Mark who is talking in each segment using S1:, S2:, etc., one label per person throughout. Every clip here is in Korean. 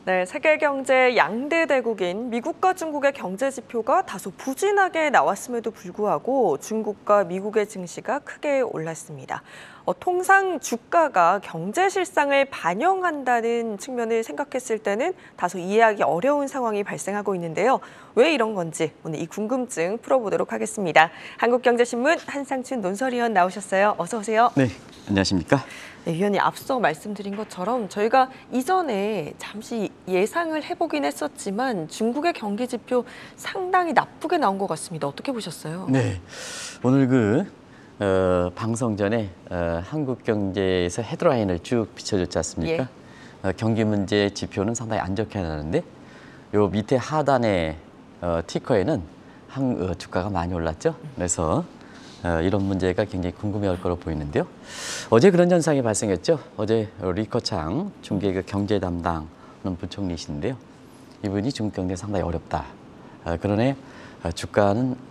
S1: 네, 세계 경제 양대 대국인 미국과 중국의 경제 지표가 다소 부진하게 나왔음에도 불구하고 중국과 미국의 증시가 크게 올랐습니다. 통상 주가가 경제 실상을 반영한다는 측면을 생각했을 때는 다소 이해하기 어려운 상황이 발생하고 있는데요. 왜 이런 건지 오늘 이 궁금증 풀어보도록 하겠습니다. 한국경제신문 한상춘 논설위원 나오셨어요. 어서 오세요.
S2: 네, 안녕하십니까?
S1: 네, 위원님 앞서 말씀드린 것처럼 저희가 이전에 잠시 예상을 해보긴 했었지만 중국의 경기 지표 상당히 나쁘게 나온 것 같습니다. 어떻게 보셨어요?
S2: 네, 오늘 방송 전에 한국 경제에서 헤드라인을 쭉 비춰줬지 않습니까? 경기 문제 지표는 상당히 안 좋게 나는데 요 밑에 하단의 티커에는 주가가 많이 올랐죠. 그래서 이런 문제가 굉장히 궁금해할 거로 보이는데요. 어제 그런 현상이 발생했죠. 어제 리커창 중국의 경제 담당 부총리이신데요. 이분이 중국 경제 상당히 어렵다. 그러네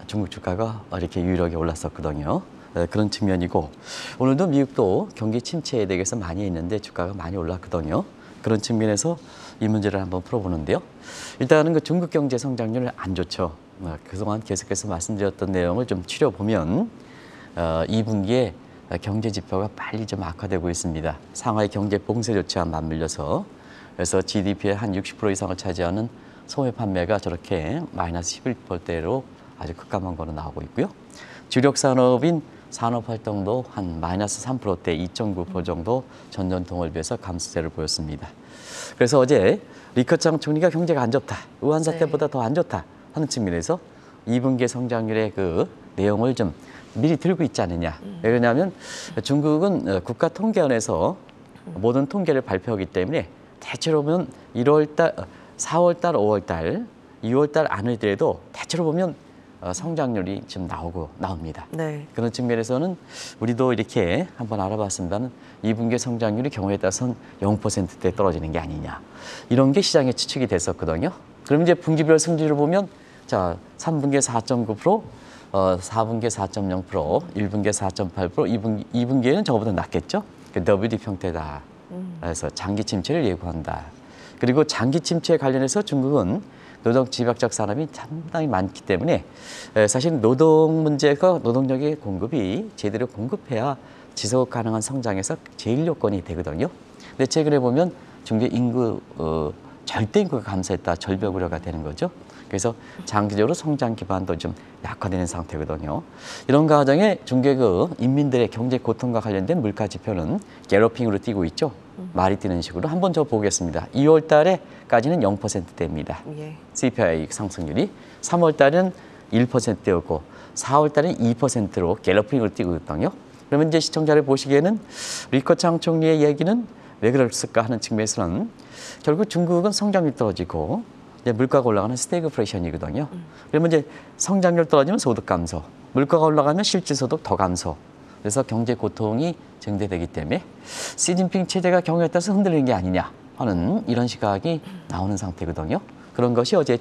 S2: 중국 주가가 이렇게 유일하게 올랐었거든요. 그런 측면이고 오늘도 미국도 경기 침체에 대해서 많이 했는데 주가가 많이 올랐거든요. 그런 측면에서 이 문제를 한번 풀어보는데요. 일단은 중국 경제 성장률 안 좋죠. 그동안 계속해서 말씀드렸던 내용을 좀 추려보면 2분기에 경제 지표가 빨리 좀 악화되고 있습니다. 상하이 경제 봉쇄 조치와 맞물려서 그래서 GDP의 한 60% 이상을 차지하는 소매 판매가 저렇게 마이너스 11%대로 아주 급감한 거로 나오고 있고요. 주력 산업인 산업 활동도 한 마이너스 3%대 2.9% 정도 전년 동월 비해서 감소세를 보였습니다. 그래서 어제 리커창 총리가 경제가 안 좋다, 우한 사태보다 더 안 좋다 하는 측면에서 2분기 성장률의 내용을 좀 미리 들고 있지 않느냐. 왜냐하면 중국은 국가통계원에서 모든 통계를 발표하기 때문에 대체로 보면 1월달, 4월달, 5월달, 6월달 안이더라도 대체로 보면 성장률이 지금 나옵니다. 네. 그런 측면에서는 우리도 이렇게 한번 알아봤습니다는 2분기 성장률이 경우에 따라서는 0%대 떨어지는 게 아니냐. 이런 게 시장에 추측이 됐었거든요. 그럼 이제 분기별 승률을 보면 자, 3분기에 4.9%, 4분기에 4.0%, 1분기에 4.8%, 2분기에는 저거보다 낮겠죠? WD 형태다. 그래서 장기 침체를 예고한다. 그리고 장기 침체에 관련해서 중국은 노동 집약적 산업이 상당히 많기 때문에 사실 노동 문제가 노동력의 공급이 제대로 공급해야 지속 가능한 성장에서 제일 요건이 되거든요. 근데 최근에 보면 중국의 인구 절대 인구가 감소했다, 절벽 우려가 되는 거죠. 그래서 장기적으로 성장 기반도 좀 약화되는 상태거든요. 이런 과정에 중국의 인민들의 경제 고통과 관련된 물가 지표는 갤러핑으로 뛰고 있죠. 말이 뛰는 식으로 한번 저 보겠습니다. 2월 달에까지는 0%대입니다. CPI 상승률이 3월 달은 1%였고 4월 달은 2%로 갤러핑으로 뛰고 있거든요. 그러면 이제 시청자를 보시기에는 리커창 총리의 얘기는 왜 그랬을까 하는 측면에서는 결국 중국은 성장률이 떨어지고 이제 물가가 올라가는 스태그플레이션이거든요. 그러면 이제 성장률 떨어지면 소득 감소, 물가가 올라가면 실질 소득 더 감소. 그래서 경제 고통이 증대되기 때문에 시진핑 체제가 경우에 따라서 흔들리는 게 아니냐 하는 이런 시각이 나오는 상태거든요. 그런 것이 어제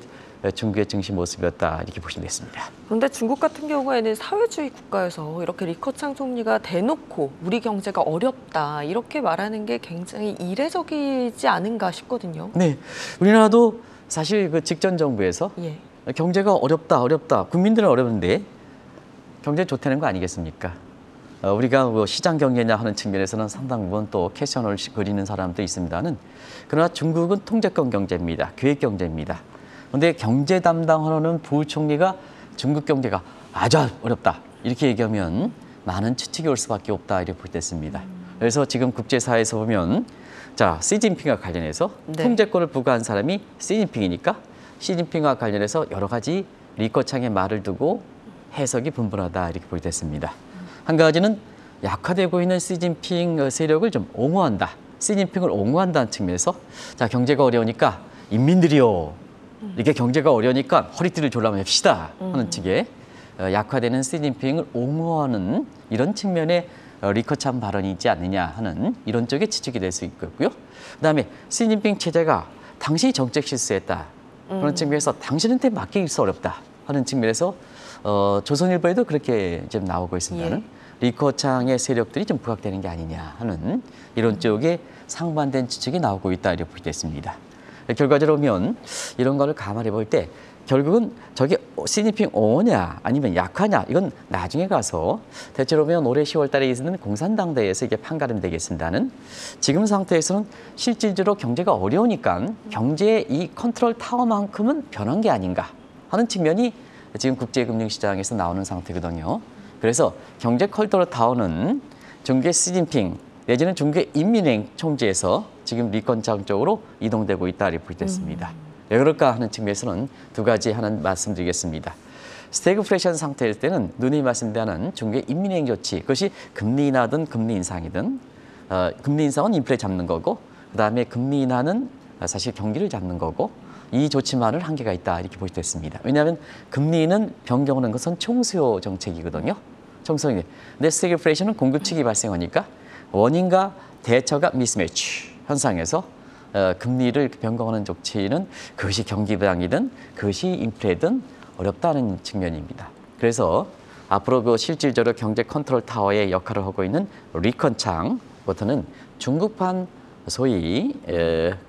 S2: 중국의 증시 모습이었다 이렇게 보시면 되겠습니다.
S1: 그런데 중국 같은 경우에는 사회주의 국가에서 이렇게 리커창 총리가 대놓고 우리 경제가 어렵다 이렇게 말하는 게 굉장히 이례적이지 않은가 싶거든요.
S2: 네, 우리나라도 사실 직전 정부에서 경제가 어렵다. 국민들은 어려운데 경제 좋다는 거 아니겠습니까? 우리가 시장 경제냐 하는 측면에서는 상당 부분 또 캐션을 그리는 사람도 있습니다는 그러나 중국은 통제권 경제입니다. 계획 경제입니다. 그런데 경제 담당하는 부총리가 중국 경제가 아주 어렵다 이렇게 얘기하면 많은 추측이 올 수밖에 없다 이렇게 보겠습니다. 그래서 지금 국제사회에서 보면 자, 시진핑과 관련해서 통제권을 부과한 사람이 시진핑이니까 시진핑과 관련해서 여러 가지 리커창의 말을 두고 해석이 분분하다 이렇게 보게 됐습니다. 한 가지는 약화되고 있는 시진핑 세력을 좀 옹호한다. 시진핑을 옹호한다는 측면에서 자, 경제가 어려우니까 인민들이요. 이게 경제가 어려우니까 허리띠를 졸라맵시다 하는 측의 약화되는 시진핑을 옹호하는 이런 측면의 리커창 발언이 있지 않느냐 하는 이런 쪽에 추측이 될 수 있고요. 그다음에 시진핑 체제가 당신이 정책 실수했다. 그런 측면에서 당신한테 맡기기 어렵다 하는 측면에서 조선일보에도 그렇게 좀 나오고 있습니다는 리커창의 세력들이 좀 부각되는 게 아니냐 하는 이런 쪽에 상반된 추측이 나오고 있다 이렇게 보겠습니다. 결과적으로 보면 이런 거를 감안해 볼 때 결국은 저게 시진핑 옹호냐 아니면 약하냐 이건 나중에 가서 대체로 보면 올해 10월 달에 있는 공산당대회에서 이게 판가름 되겠습니다는 지금 상태에서는 실질적으로 경제가 어려우니까 경제의 이 컨트롤 타워만큼은 변한 게 아닌가 하는 측면이 지금 국제금융시장에서 나오는 상태거든요. 그래서 경제 컨트롤 타워는 중국의 시진핑 내지는 중국의 인민은행 총재에서 지금 리컨창 쪽으로 이동되고 있다 이렇게 보겠습니다. 왜 그럴까 하는 측면에서는 두 가지 하나 말씀드리겠습니다. 스태그플레이션 상태일 때는 누누이 말씀드리는 중국의 인민은행 조치, 그것이 금리 인하든 금리 인상이든 금리 인상은 인플레 잡는 거고 그다음에 금리 인하는 사실 경기를 잡는 거고 이 조치만을 한계가 있다 이렇게 볼 수 있습니다. 왜냐하면 금리는 변경하는 것은 총수요 정책이거든요. 총수요. 근데 스태그플레이션은 공급측이 발생하니까 원인과 대처가 미스매치 현상에서 금리를 변경하는 조치는 그것이 경기 부양이든 그것이 인플레든 어렵다는 측면입니다. 그래서 앞으로 그 실질적으로 경제 컨트롤 타워의 역할을 하고 있는 리컨창부터는 중국판 소위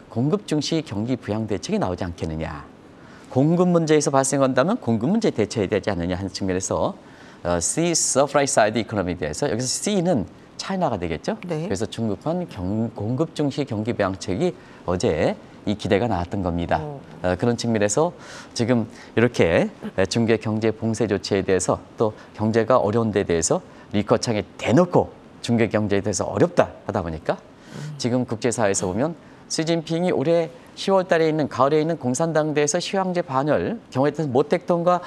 S2: 공급 중시 경기 부양 대책이 나오지 않겠느냐. 공급 문제에서 발생한다면 공급 문제 대처해야 되지 않느냐 하는 측면에서 C, Supply Side Economic에 대해서 여기서 C는 차이나가 되겠죠.
S1: 네.
S2: 그래서 중국판 공급 중시 경기 부양책이 어제 이 기대가 나왔던 겁니다. 그런 측면에서 지금 이렇게 중국의 경제 봉쇄 조치에 대해서 또 경제가 어려운 데 대해서 리커창에 대놓고 중국의 경제에 대해서 어렵다 하다 보니까 지금 국제사회에서 보면 시진핑이 올해 10월 달에 있는 가을에 있는 공산당대에서 휴양제 반열 경우에 따라서 모택동과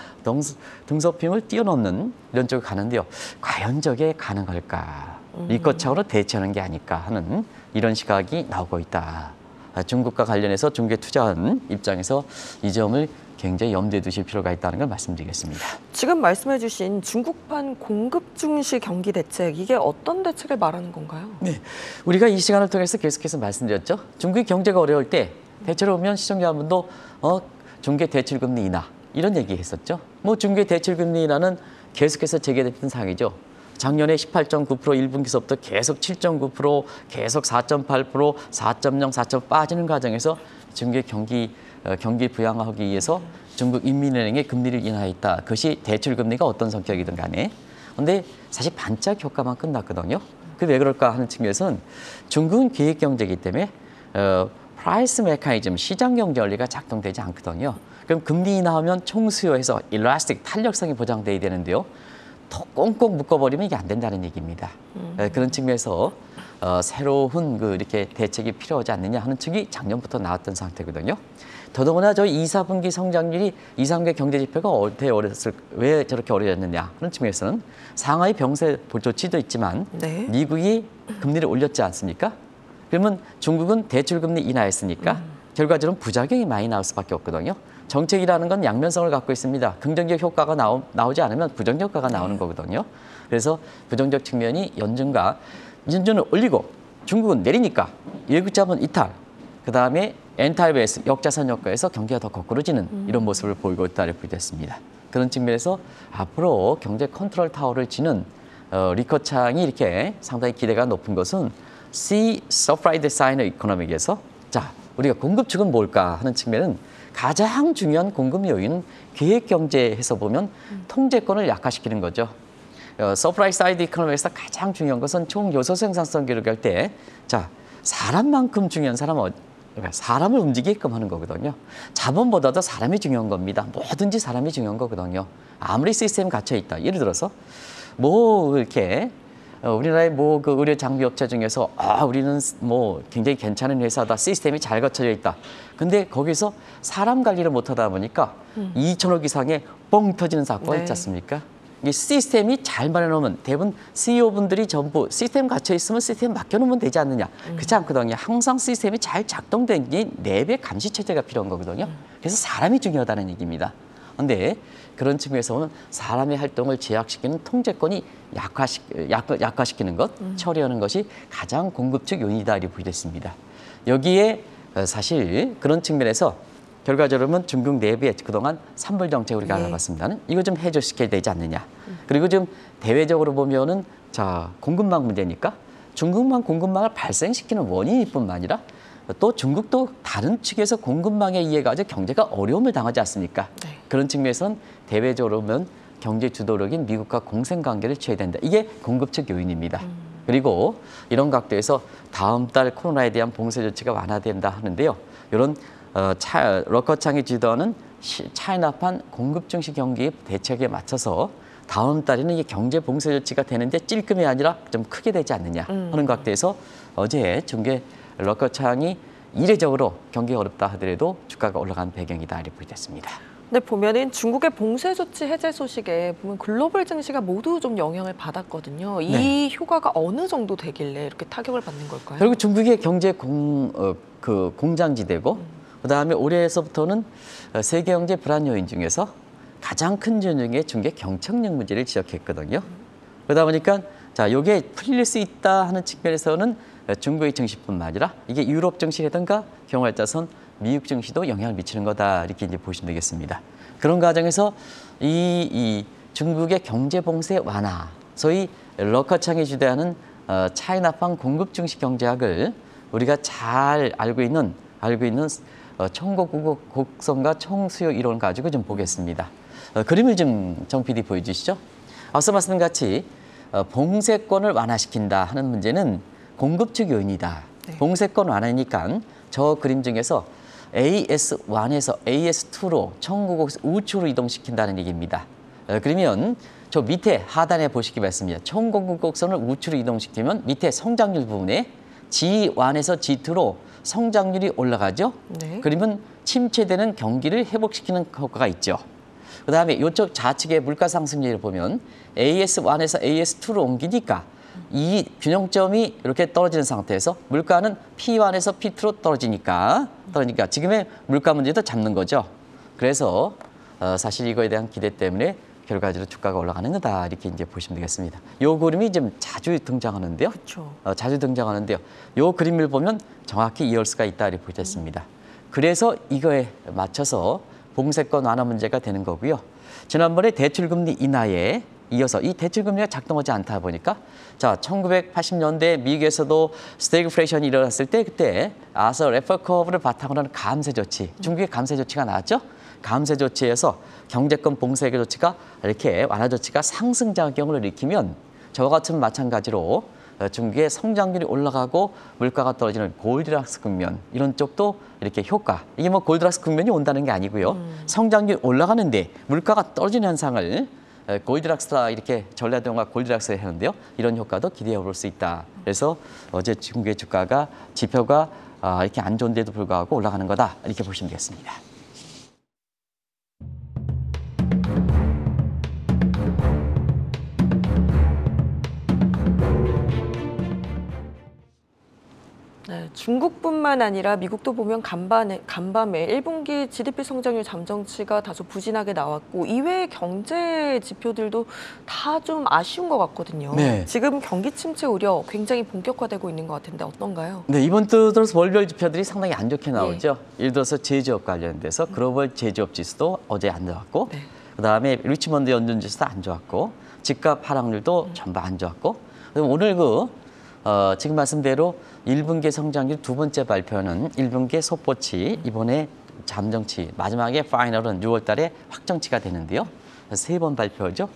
S2: 등소평을 뛰어넘는 이런 쪽으로 가는데요. 과연 저게 가능할까? 리커창으로 대처하는 게 아닐까 하는 이런 시각이 나오고 있다. 중국과 관련해서 중국에 투자한 입장에서 이 점을 굉장히 염두에 두실 필요가 있다는 걸 말씀드리겠습니다.
S1: 지금 말씀해 주신 중국판 공급 중시 경기 대책, 이게 어떤 대책을 말하는 건가요?
S2: 네, 우리가 이 시간을 통해서 계속해서 말씀드렸죠. 중국의 경제가 어려울 때 대체로 보면 시청자분도 중국의 대출금리 인하 이런 얘기 했었죠. 뭐 중국의 대출금리 인하는 계속해서 재개됐던 사항이죠. 작년에 18.9% 1분기서부터 계속 7.9%, 계속 4.8%, 4.0, 4.0 빠지는 과정에서 중국의 경기 부양하기 위해서 중국 인민은행의 금리를 인하했다. 그것이 대출 금리가 어떤 성격이든 간에. 그런데 사실 반짝 효과만 끝났거든요. 그게 왜 그럴까 하는 측면에서는 중국은 기획 경제이기 때문에 프라이스 메커니즘, 시장 경제 원리가 작동되지 않거든요. 그럼 금리 인하하면 총수요에서 일라스틱 탄력성이 보장돼야 되는데요. 더 꽁꽁 묶어버리면 이게 안 된다는 얘기입니다. 그런 측면에서 새로운 이렇게 대책이 필요하지 않느냐 하는 측이 작년부터 나왔던 상태거든요. 더더구나 저희 2, 4분기 성장률이 2, 3개 경제 지표가 왜 저렇게 어려졌느냐 하는 측면에서는 상하이 병세 조치도 있지만
S1: 네.
S2: 미국이 금리를 올렸지 않습니까? 그러면 중국은 대출금리 인하했으니까 결과적으로 부작용이 많이 나올 수밖에 없거든요. 정책이라는 건 양면성을 갖고 있습니다. 긍정적 효과가 나오지 않으면 부정적 효과가 나오는 거거든요. 그래서 부정적 측면이 연준은 올리고 중국은 내리니까 예국자본 이탈, 그다음에 엔타이베이스 역자산 효과에서 경기가 더 거꾸로지는 이런 모습을 보이고 있다고 보겠습니다. 그런 측면에서 앞으로 경제 컨트롤 타워를 지는 리커창이 이렇게 상당히 기대가 높은 것은 C, Supply Side Economic에서 자, 우리가 공급 측은 뭘까 하는 측면은 가장 중요한 공급 요인은 계획 경제에서 보면 통제권을 약화시키는 거죠. 서프라이 사이드 이코노미에서 가장 중요한 것은 총 요소 생산성 기록할 때, 자, 사람만큼 중요한 사람은 사람을 움직이게끔 하는 거거든요. 자본보다도 사람이 중요한 겁니다. 뭐든지 사람이 중요한 거거든요. 아무리 시스템이 갇혀 있다. 예를 들어서 뭐 이렇게 우리나라의 뭐 그 의료 장비 업체 중에서 우리는 뭐 굉장히 괜찮은 회사다. 시스템이 잘 갖춰져 있다. 근데 거기서 사람 관리를 못 하다 보니까 2천억 이상의 뻥 터지는 사건이 있지 않습니까? 이 시스템이 잘 마련하면 대부분 CEO분들이 전부 시스템 갇혀 있으면 시스템 맡겨놓으면 되지 않느냐. 그렇지 않거든요. 항상 시스템이 잘 작동된 게 내부의 감시 체제가 필요한 거거든요. 그래서 사람이 중요하다는 얘기입니다. 그런데 그런 측면에서 보면 사람의 활동을 제약시키는 통제권이 약화시키는 것, 처리하는 것이 가장 공급적 요인이다 이렇게 보겠습니다. 여기에 사실 그런 측면에서 결과적으로는 중국 내부의 그동안 산불 정책 우리가 알아봤습니다는 이거 좀 해결시켜야 되지 않느냐. 그리고 좀 대외적으로 보면은 자 공급망 문제니까 중국만 공급망을 발생시키는 원인일 뿐만 아니라 또 중국도 다른 측에서 공급망에 의해 가지고 경제가 어려움을 당하지 않습니까?
S1: 네.
S2: 그런 측면에서는 대외적으로 보면 경제 주도력인 미국과 공생관계를 취해야 된다. 이게 공급 측 요인입니다. 그리고 이런 각도에서 다음 달 코로나에 대한 봉쇄 조치가 완화된다 하는데요. 이런 러커창이 주도하는 차이나판 공급 증시 경기 대책에 맞춰서 다음 달에는 이 경제 봉쇄 조치가 되는데 찔끔이 아니라 좀 크게 되지 않느냐 하는 각도에서 어제 중계 러커창이 이례적으로 경기가 어렵다 하더라도 주가가 올라간 배경이다 이렇게 보겠습니다.
S1: 근데 보면은 중국의 봉쇄 조치 해제 소식에 보면 글로벌 증시가 모두 좀 영향을 받았거든요. 이 효과가 어느 정도 되길래 이렇게 타격을 받는 걸까요?
S2: 결국 중국의 경제 공장지대고 그다음에 올해에서부터는 세계 경제 불안 요인 중에서 가장 큰 요인 중에 경착륙 문제를 지적했거든요. 그러다 보니까 자, 요게 풀릴 수 있다 하는 측면에서는 중국의 증시뿐만 아니라 이게 유럽 증시라든가 경우에 따라서는 미국 증시도 영향을 미치는 거다 이렇게 이제 보시면 되겠습니다. 그런 과정에서 이 중국의 경제 봉쇄 완화, 소위 러커창이 주도하는 차이나판 공급 증시 경제학을 우리가 잘 알고 있는 총고국 곡선과 총수요 이론을 가지고 좀 보겠습니다. 그림을 좀 정 PD 보여주시죠. 앞서 말씀드린 같이 봉쇄권을 완화시킨다 하는 문제는 공급 측 요인이다.
S1: 네.
S2: 봉쇄권 완화니까 저 그림 중에서 AS1에서 AS2로 총고국에서 우측으로 이동시킨다는 얘기입니다. 그러면 저 밑에 하단에 보시기 바랍니다. 총고국 곡선을 우측으로 이동시키면 밑에 성장률 부분에 G1에서 G2로 성장률이 올라가죠.
S1: 네.
S2: 그러면 침체되는 경기를 회복시키는 효과가 있죠. 그다음에 이쪽 좌측의 물가 상승률을 보면 AS1에서 AS2로 옮기니까 이 균형점이 이렇게 떨어지는 상태에서 물가는 P1에서 P2로 떨어지니까 지금의 물가 문제도 잡는 거죠. 그래서 사실 이거에 대한 기대 때문에 결과적으로 주가가 올라가는 거다 이렇게 이제 보시면 되겠습니다. 요 그림이 좀 자주 등장하는데요.
S1: 그렇죠.
S2: 자주 등장하는데요. 요 그림을 보면 정확히 이해할 수가 있다 이렇게 보겠습니다. 그래서 이거에 맞춰서 봉쇄권 완화 문제가 되는 거고요. 지난번에 대출금리 인하에 이어서 이 대출금리가 작동하지 않다 보니까 자 1980년대 미국에서도 스태그플레이션이 일어났을 때 그때 아서 레퍼 커브를 바탕으로 하는 감세 조치, 중국의 감세 조치가 나왔죠. 감세 조치에서 경제권 봉쇄 조치가 이렇게 완화 조치가 상승작용을 일으키면 저와 같은 마찬가지로 중국의 성장률이 올라가고 물가가 떨어지는 골디락스 국면 이런 쪽도 이렇게 효과 이게 뭐 골디락스 국면이 온다는 게 아니고요. 성장률이 올라가는데 물가가 떨어지는 현상을 골디락스라 이렇게 전라동화 골디락스를 하는데요. 이런 효과도 기대해 볼 수 있다. 그래서 어제 중국의 주가가 지표가 이렇게 안 좋은데도 불구하고 올라가는 거다. 이렇게 보시면 되겠습니다.
S1: 네, 중국뿐만 아니라 미국도 보면 간밤에 1분기 GDP 성장률 잠정치가 다소 부진하게 나왔고 이외의 경제 지표들도 다 좀 아쉬운 것 같거든요.
S2: 네.
S1: 지금 경기 침체 우려 굉장히 본격화되고 있는 것 같은데 어떤가요?
S2: 네, 이번 주 들어서 월별 지표들이 상당히 안 좋게 나오죠. 예를 들어서 제조업 관련돼서 글로벌 제조업 지수도 어제 안 좋았고
S1: 네.
S2: 그다음에 리치먼드 연준 지수도 안 좋았고 집값 하락률도 전부 안 좋았고 오늘 지금 말씀대로 1분기 성장률 두 번째 발표는 1분기 속보치 이번에 잠정치 마지막에 파이널은 6월 달에 확정치가 되는데요. 세 번 발표죠.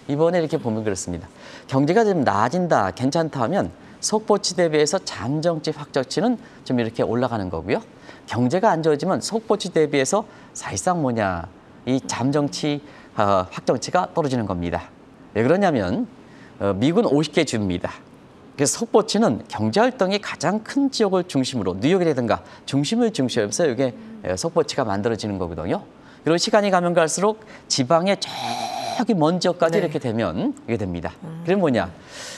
S2: 이번에 이렇게 보면 그렇습니다. 경제가 좀 나아진다, 괜찮다 하면 속보치 대비해서 잠정치 확정치는 좀 이렇게 올라가는 거고요. 경제가 안 좋아지면 속보치 대비해서 사실상 뭐냐 이 잠정치 확정치가 떨어지는 겁니다. 왜 그러냐면 미국은 50개 주입니다. 그래서 속보치는 경제활동이 가장 큰 지역을 중심으로 뉴욕이라든가 중심을 중시하면서 이게 속보치가 만들어지는 거거든요. 그리고 시간이 가면 갈수록 지방의 저기 먼 지역까지
S1: 네.
S2: 이렇게 되면 이게 됩니다. 그게 뭐냐?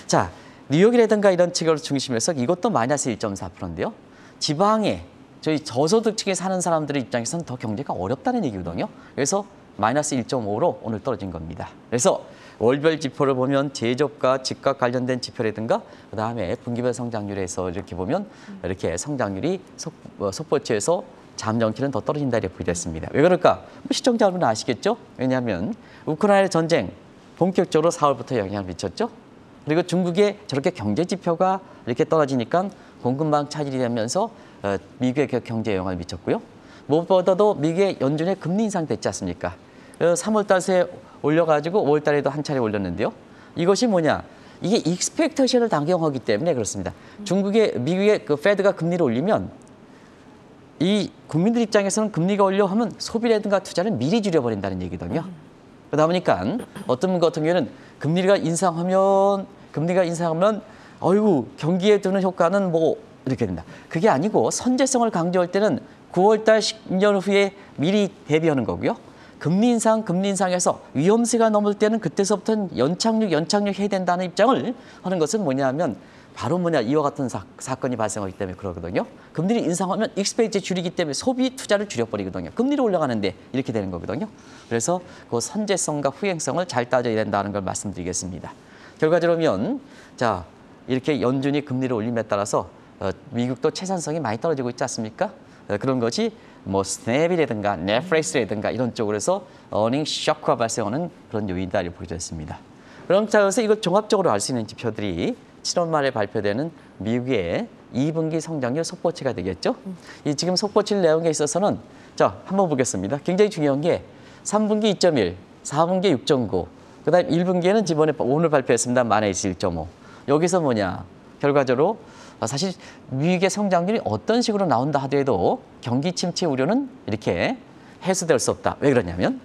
S2: 자, 뉴욕이라든가 이런 지역을 중심해서 이것도 마이너스 1.4%인데요. 지방에 저희 저소득층에 사는 사람들의 입장에서는 더 경제가 어렵다는 얘기거든요. 그래서 마이너스 1.5로 오늘 떨어진 겁니다. 그래서 월별 지표를 보면 제조업과 집값 관련된 지표라든가 그다음에 분기별 성장률에서 이렇게 보면 이렇게 성장률이 속보치에서 잠정치는 더 떨어진다 이렇게 보여졌습니다. 왜 그럴까? 시청자 여러분 아시겠죠? 왜냐하면 우크라이나 전쟁 본격적으로 4월부터 영향을 미쳤죠. 그리고 중국의 저렇게 경제 지표가 이렇게 떨어지니까 공급망 차질이 되면서 미국의 경제에 영향을 미쳤고요. 무엇보다도 미국의 연준의 금리 인상 됐지 않습니까? 3월 달에 올려가지고 5월 달에도 한 차례 올렸는데요. 이것이 뭐냐? 이게 익스펙테이션을 반영하기 때문에 그렇습니다. 미국의 그 페드가 금리를 올리면 이 국민들 입장에서는 금리가 올려 하면 소비라든가 투자를 미리 줄여버린다는 얘기거든요. 그러다 보니까 어떤 분 같은 경우에는 금리가 인상하면 어이구 경기에 드는 효과는 뭐 이렇게 된다. 그게 아니고 선제성을 강조할 때는 9월 달 10년 후에 미리 대비하는 거고요. 금리 인상에서 위험세가 넘을 때는 그때서부터는 연착륙 해야 된다는 입장을 하는 것은 뭐냐면 바로 이와 같은 사건이 발생하기 때문에 그러거든요. 금리를 인상하면 익스페이지 줄이기 때문에 소비 투자를 줄여버리거든요. 금리를 올라가는데 이렇게 되는 거거든요. 그래서 그 선제성과 후행성을 잘 따져야 된다는 걸 말씀드리겠습니다. 결과적으로 자 이렇게 연준이 금리를 올림에 따라서 미국도 채산성이 많이 떨어지고 있지 않습니까? 그런 것이 뭐 스냅이라든가 넷플릭스라든가 이런 쪽으로 해서 어닝 쇼크가 발생하는 그런 요인이다 이렇게 보게 됐습니다. 그럼 자 그래서 이걸 종합적으로 알 수 있는 지표들이 7월 말에 발표되는 미국의 2분기 성장률 속보치가 되겠죠. 이 지금 속보치 내용에 있어서는 자 한번 보겠습니다. 굉장히 중요한 게 3분기 2.1, 4분기 6.9, 그다음 1분기에는 이번에 오늘 발표했습니다. 마이너스 1.5. 여기서 뭐냐? 결과적으로 사실 미국의 성장률이 어떤 식으로 나온다 하더라도 경기 침체 우려는 이렇게 해소될 수 없다. 왜 그러냐면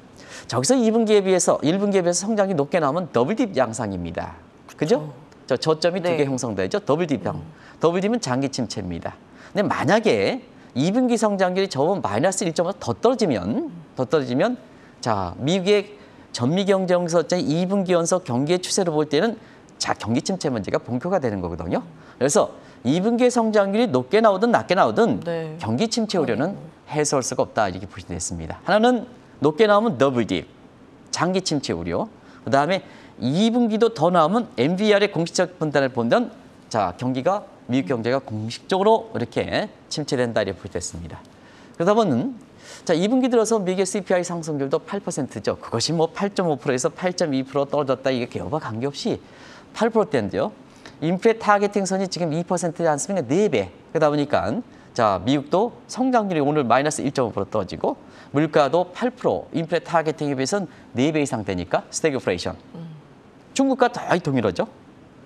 S2: 저기서 2분기에 비해서 1분기에 비해서 성장이 높게 나오면 더블딥 양상입니다. 그죠? 저점이 두 개 형성되죠. 더블딥 양. 더블딥은 장기 침체입니다. 근데 만약에 2분기 성장률이 저번 마이너스 1.5 더 떨어지면 자 미국의 전미 경제정서의 2분기 연속 경기의 추세로 볼 때는 자 경기 침체 문제가 본격화 되는 거거든요. 그래서 2분기의 성장률이 높게 나오든 낮게 나오든 경기 침체 우려는 해소할 수가 없다 이렇게 보시됐습니다. 하나는 높게 나오면 더블딥, 장기 침체 우려. 그다음에 2분기도 더 나오면 MBR의 공식적 분단을 보면 자 경기가 미국 경제가 공식적으로 이렇게 침체된다 이렇게 보시됐습니다. 그러다 보면 자 2분기 들어서 미국의 CPI 상승률도 8%죠. 그것이 뭐 8.5%에서 8.2% 떨어졌다 이게 개요와 관계없이 8%대인데요. 인플레 타겟팅 선이 지금 2%지 않습니까? 4배. 그러다 보니까 자 미국도 성장률이 오늘 마이너스 1.5% 떨어지고 물가도 8%, 인플레 타겟팅에 비해서는 4배 이상 되니까 스태그플레이션. 중국과 거의 동일하죠.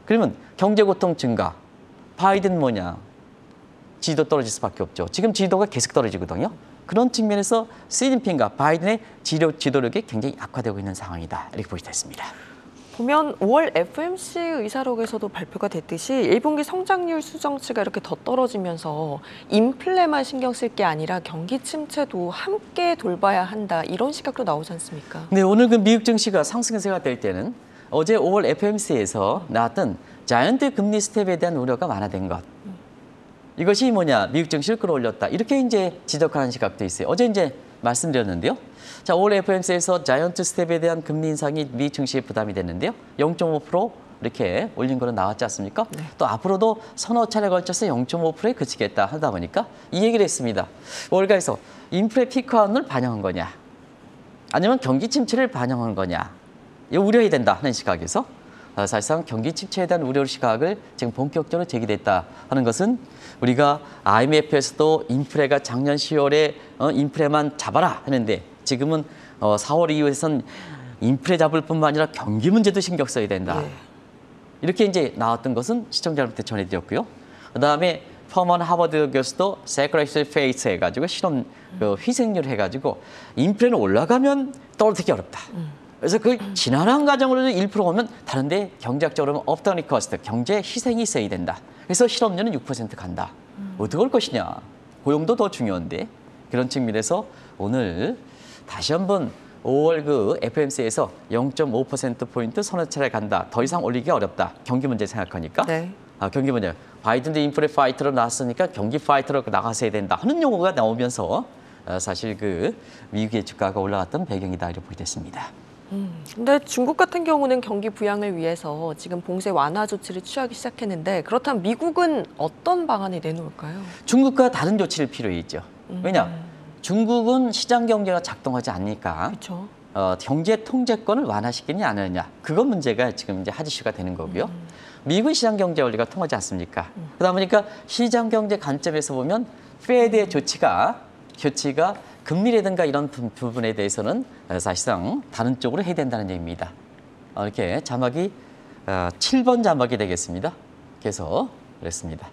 S2: 그러면 경제 고통 증가. 바이든 뭐냐? 지지도 떨어질 수밖에 없죠. 지금 지지도가 계속 떨어지거든요. 그런 측면에서 시진핑과 바이든의 지도력이 굉장히 악화되고 있는 상황이다. 이렇게 보시됐습니다.
S1: 보면 5월 FOMC 의사록에서도 발표가 됐듯이 1분기 성장률 수정치가 이렇게 더 떨어지면서 인플레만 신경 쓸 게 아니라 경기 침체도 함께 돌봐야 한다. 이런 시각도 나오지 않습니까?
S2: 네, 오늘 그 미국 증시가 상승세가 될 때는 어제 5월 FOMC에서 나왔던 자이언트 금리 스텝에 대한 우려가 완화된 것. 이것이 뭐냐? 미국 증시를 끌어올렸다. 이렇게 이제 지적하는 시각도 있어요. 어제 이제 말씀드렸는데요. 자, 5월 FOMC에서 자이언트 스텝에 대한 금리 인상이 미국 증시에 부담이 됐는데요. 0.5% 이렇게 올린 거는 나왔지 않습니까? 네. 또 앞으로도 서너 차례 걸쳐서 0.5%에 그치겠다 하다 보니까 이 얘기를 했습니다. 월가에서 인플레 피크아웃을 반영한 거냐? 아니면 경기 침체를 반영한 거냐? 이거 우려해야 된다 하는 시각에서 사실상 경기 침체에 대한 우려 시각을 지금 본격적으로 제기됐다 하는 것은 우리가 IMF에서도 인플레가 작년 10월에 인플레만 잡아라 하는데 지금은 4월 이후에선 인플레 잡을 뿐만 아니라 경기 문제도 신경 써야 된다. 이렇게 이제 나왔던 것은 시청자분한테 전해드렸고요. 그다음에 퍼먼 하버드 교수도 세크레이션 페이스 해가지고 실험 희생률 해가지고 인플레는 올라가면 떨어뜨리기 어렵다. 그래서 그 지난한 과정으로 1% 오면 다른데 경제학적으로 업더니 코스트, 경제 희생이 있어야 된다. 그래서 실업률은 6% 간다. 어떻게 할 것이냐. 고용도 더 중요한데 그런 측면에서 오늘 다시 한번 5월 그 FOMC에서 0.5%포인트 서너 차례 간다. 더 이상 올리기가 어렵다. 경기 문제 생각하니까. 네. 경기 문제. 바이든도 인플레 파이터로 나왔으니까 경기 파이터로 나가셔야 된다 하는 용어가 나오면서 사실 그 미국의 주가가 올라갔던 배경이다 이렇게 보게 됐습니다.
S1: 근데 중국 같은 경우는 경기 부양을 위해서 지금 봉쇄 완화 조치를 취하기 시작했는데 그렇다면 미국은 어떤 방안을 내놓을까요?
S2: 중국과 다른 조치를 필요해 있죠. 왜냐? 중국은 시장 경제가 작동하지 않으니까
S1: 그렇죠.
S2: 경제 통제권을 완화시키느냐 안 하느냐. 그건 문제가 지금 이제 핫 이슈가 되는 거고요. 미국은 시장 경제 원리가 통하지 않습니까? 그러다 보니까 시장 경제 관점에서 보면 페드의 조치가 금리라든가 이런 부분에 대해서는 사실상 다른 쪽으로 해야 된다는 얘기입니다. 이렇게 자막이 7번 자막이 되겠습니다. 그래서 그랬습니다.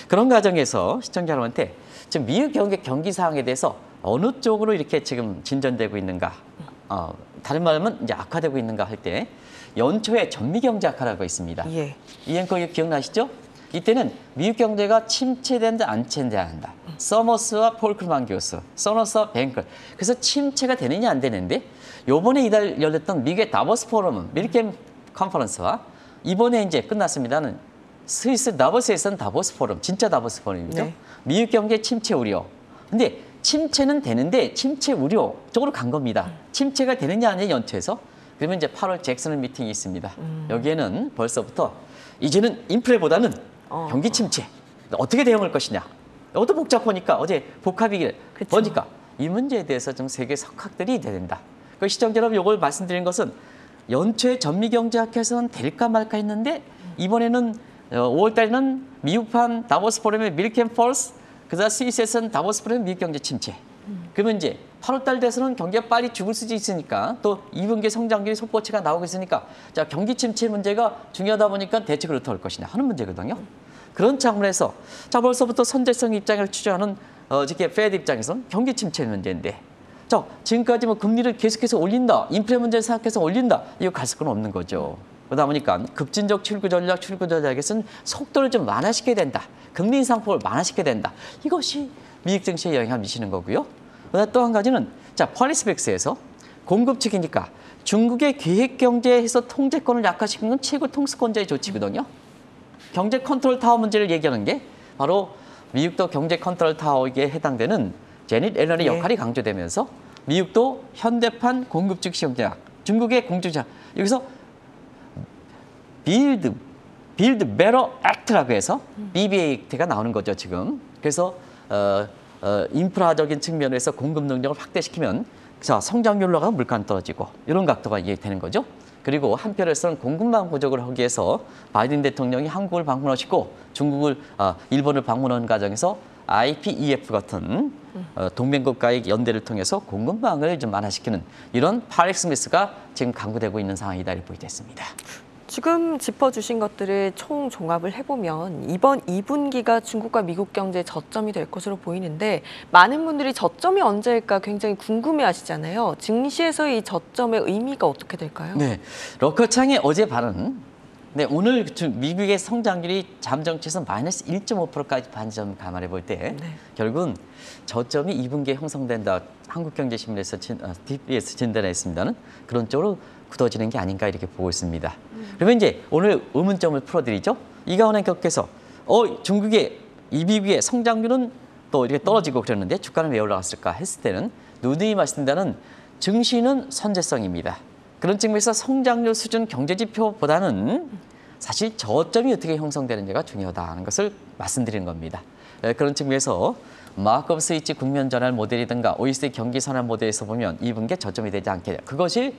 S2: 그런 과정에서 시청자 여러분한테 지금 미국 경기 상황에 대해서 어느 쪽으로 이렇게 지금 진전되고 있는가, 다른 말하면 이제 악화되고 있는가 할 때 연초에 전미 경제 악화라고 있습니다.
S1: 예.
S2: 이 앵커 기억나시죠? 이때는 미국 경제가 침체된다 안 침체된다. 서머스와 폴크만 교수, 서머스와 뱅클. 그래서 침체가 되느냐 안 되는데 요번에 이달 열렸던 미국의 다보스 포럼은 밀캠 컨퍼런스와 이번에 이제 끝났습니다는 스위스 다보스에서는 다보스 포럼, 진짜 다보스 포럼이죠.
S1: 네.
S2: 미국 경제 침체 우려. 근데 침체는 되는데 침체 우려 쪽으로 간 겁니다. 침체가 되느냐 아니냐 연초에서. 그러면 이제 8월 잭슨 미팅이 있습니다. 여기에는 벌써부터 이제는 인플레보다는 경기 침체 어떻게 대응할 것이냐. 이것도 복잡하니까 어제 복합이 보니까 이 문제에 대해서 좀 세계 석학들이 된다. 그 시청자 여러분 이걸 말씀드린 것은 연초에 전미경제학회에서는 될까 말까 했는데 이번에는 5월 달에는 미국판 다보스 포럼의 밀캠 펄스, 그다음 스위스에서는 다보스 포럼의 미국 경제 침체. 그러면 이제 8월 달 돼서는 경기가 빨리 죽을 수도 있으니까 또 2분기 성장률이 속보치가 나오고 있으니까 자 경기 침체 문제가 중요하다 보니까 대책을 어떻게 할 것이냐 하는 문제거든요. 그런 차원에서 자 벌써부터 선제성 입장을 취조하는 이렇게 페드 입장에서는 경기 침체 문제인데 자 지금까지 뭐 금리를 계속해서 올린다, 인플레 문제를 생각해서 올린다 이거 갈 수는 없는 거죠. 그러다 보니까 급진적 출구 전략에서는 속도를 좀 완화시켜야 된다. 금리 인상폭을 완화시켜야 된다. 이것이 미국 증시에 영향을 미치는 거고요. 또 한 가지는 자 펄리스백스에서 공급 측이니까 중국의 계획 경제에서 통제권을 약화시키는 건 최고 통수권자의 조치거든요. 경제 컨트롤 타워 문제를 얘기하는 게 바로 미국도 경제 컨트롤 타워에 해당되는 제닛 앨런의 역할이 강조되면서 미국도 현대판 공급 측 시험제약, 중국의 공급자 여기서 빌드 베터 액트라고 해서 BBA 액트가 나오는 거죠 지금. 그래서 인프라적인 측면에서 공급 능력을 확대시키면 자 성장률 올라가면 물가는 떨어지고 이런 각도가 이해되는 거죠. 그리고 한편에서는 공급망 부족을 하기 위해서 바이든 대통령이 한국을 방문하시고 일본을 방문하는 과정에서 IPEF 같은 동맹국가의 연대를 통해서 공급망을 좀 완화시키는 이런 파렉스미스가 지금 강구되고 있는 상황이다 이렇게 보이겠습니다.
S1: 지금 짚어주신 것들을 총 종합을 해보면 이번 2분기가 중국과 미국 경제의 저점이 될 것으로 보이는데 많은 분들이 저점이 언제일까 굉장히 궁금해하시잖아요. 증시에서의 이 저점의 의미가 어떻게 될까요?
S2: 네, 러커창의 어제 발언. 네, 오늘 미국의 성장률이 잠정치에서 마이너스 1.5%까지 반점 감안해 볼 때 결국은 저점이 2분기에 형성된다. 한국경제신문에서 TBS 진단했습니다는 그런 쪽으로 굳어지는 게 아닌가 이렇게 보고 있습니다. 그러면 이제 오늘 의문점을 풀어드리죠. 이가은행 격께서 중국의 미국의 성장률은 또 이렇게 떨어지고 그랬는데 주가는 왜 올라갔을까 했을 때는 누누이 말씀드리는 증시는 선제성입니다. 그런 측면에서 성장률 수준 경제지표보다는 사실 저점이 어떻게 형성되는지가 중요하다는 것을 말씀드리는 겁니다. 그런 측면에서 마크업 스위치 국면 전환 모델이든가 OECD 경기 선환 모델에서 보면 2분기에 저점이 되지 않게 그것이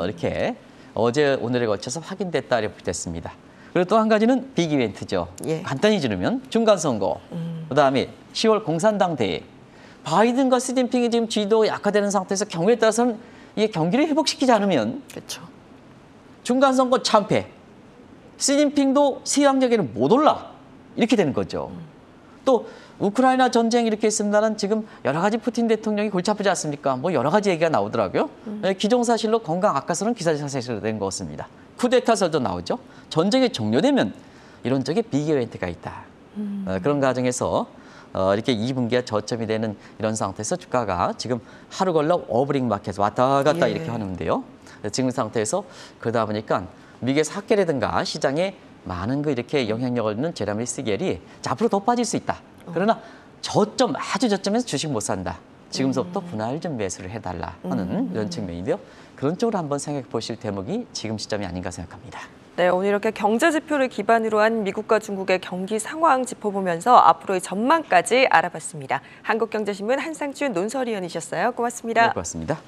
S2: 이렇게 어제 오늘에 거쳐서 확인됐다 이렇게 됐습니다. 그리고 또 한 가지는 빅 이벤트죠.
S1: 예.
S2: 간단히 지르면 중간선거, 그다음에 10월 공산당 대회, 바이든과 시진핑이 지금 지지도가 약화되는 상태에서 경우에 따라서는 이게 경기를 회복시키지 않으면
S1: 그렇죠.
S2: 중간선거 참패, 시진핑도 시황적에는 못 올라 이렇게 되는 거죠. 또 우크라이나 전쟁 이렇게 있습니다는 지금 여러 가지 푸틴 대통령이 골치 아프지 않습니까? 뭐 여러 가지 얘기가 나오더라고요. 기정사실로 건강 악화설은 기사사실로 된 것 같습니다. 쿠데타설도 나오죠. 전쟁이 종료되면 이런 쪽에 빅 이벤트가 있다. 그런 과정에서 이렇게 2분기가 저점이 되는 이런 상태에서 주가가 지금 하루 걸러 오버링 마켓 왔다 갔다 이렇게 하는데요. 지금 상태에서 그러다 보니까 미국의 사계라든가 시장에 많은 그 이렇게 영향력을 있는 제라미 시겔이 앞으로 더 빠질 수 있다. 그러나 저점, 아주 저점에서 주식 못 산다. 지금서부터 분할 좀 매수를 해달라 하는 이런 측면인데요. 그런 쪽으로 한번 생각해 보실 대목이 지금 시점이 아닌가 생각합니다.
S1: 네, 오늘 이렇게 경제 지표를 기반으로 한 미국과 중국의 경기 상황 짚어보면서 앞으로의 전망까지 알아봤습니다. 한국경제신문 한상준 논설위원이셨어요. 고맙습니다.
S2: 네, 고맙습니다.